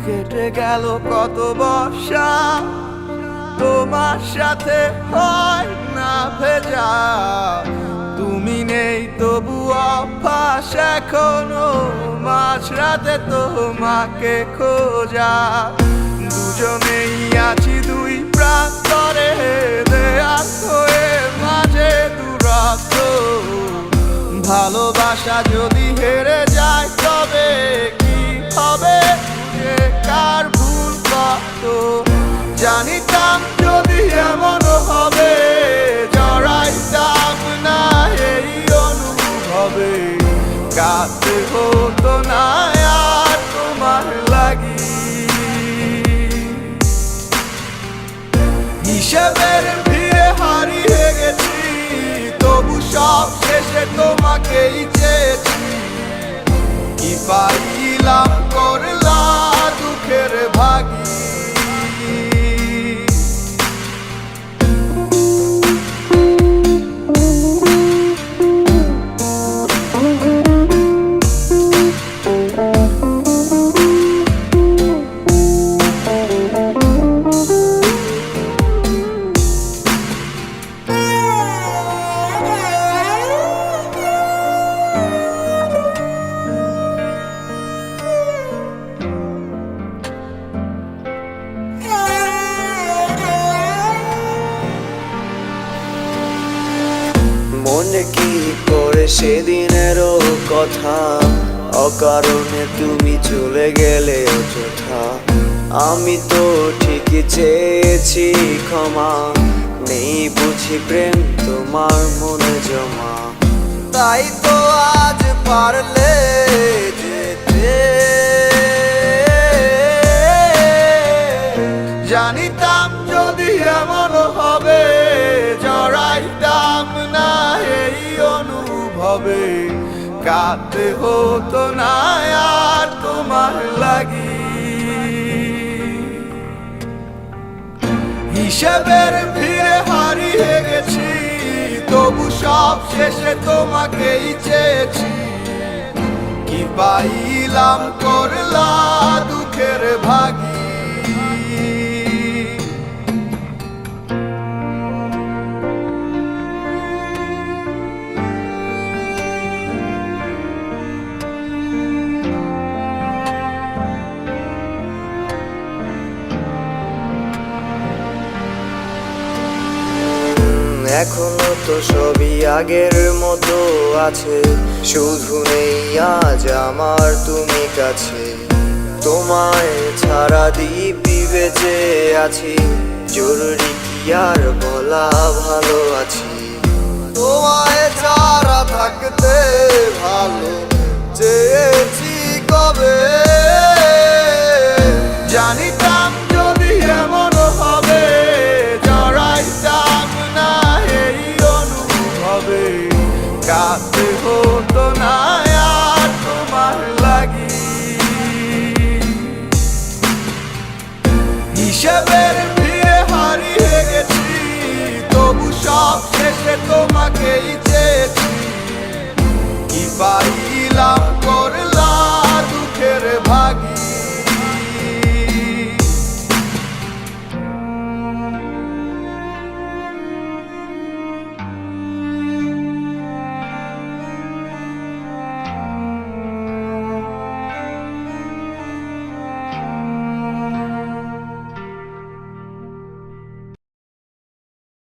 কেটে গেল কত বর্ষা, তোমার সাথে হয় না ভেজা। তুমি নেই তবু অভ্যাস এখনো মাঝরাতে তোমাকে খোঁজা। দুজনেই আছি দুই প্রান্তরে, দেয়াল হয়ে মাঝে দূরত্ব। ভালোবাসা যদি হেরে যায় তবে কি হবে, যে কার ভুল কত। জানিতাম যদি এমন হবে, জড়াইতাম না এই অনুভবে। কাঁদতে হতো না আর তোমার লাগি। হিসেবের ভিড়ে হারিয়ে গেছি, তবু সব শেষে তোমাকেই চেয়েছি। কি পাইলাম করলা দুঃখের ভাগী। মনে কি করে সেদিনেরও কথা, অকারণে তুমি চলে গেলে অযথা। আমি তো ঠিকই চেয়েছি ক্ষমা, নেই বুঝি প্রেম তোমার মনে জমা। তাই তো আজ পারলে যেতে, জানিতাম যদি এমন হবে, জড়াইতাম না এই অনুভবে। কাঁদতে হতো না আর তোমার লাগি। হিসেবের ভিড়ে হারিয়ে গেছি, তবু সব শেষে তোমাকেই চেয়েছি। কি পাইলাম করলা দুঃখের ভাগী। এখনো তো সবই আগের মতো আছে, শুধু নেই আজ আমার তুমি কাছে। তোমায় ছাড়া দিব্যি বেঁচে আছি, জরুরি কি আর বলা ভালো আছি। তোমায় ছাড়া থাকতে ভালো চেয়েছি কবে। জানিতাম যদি এমন হবে, জড়াইতাম না এই অনুভবে। কাঁদতে হতো না আর তোমার লাগি। হিসেবে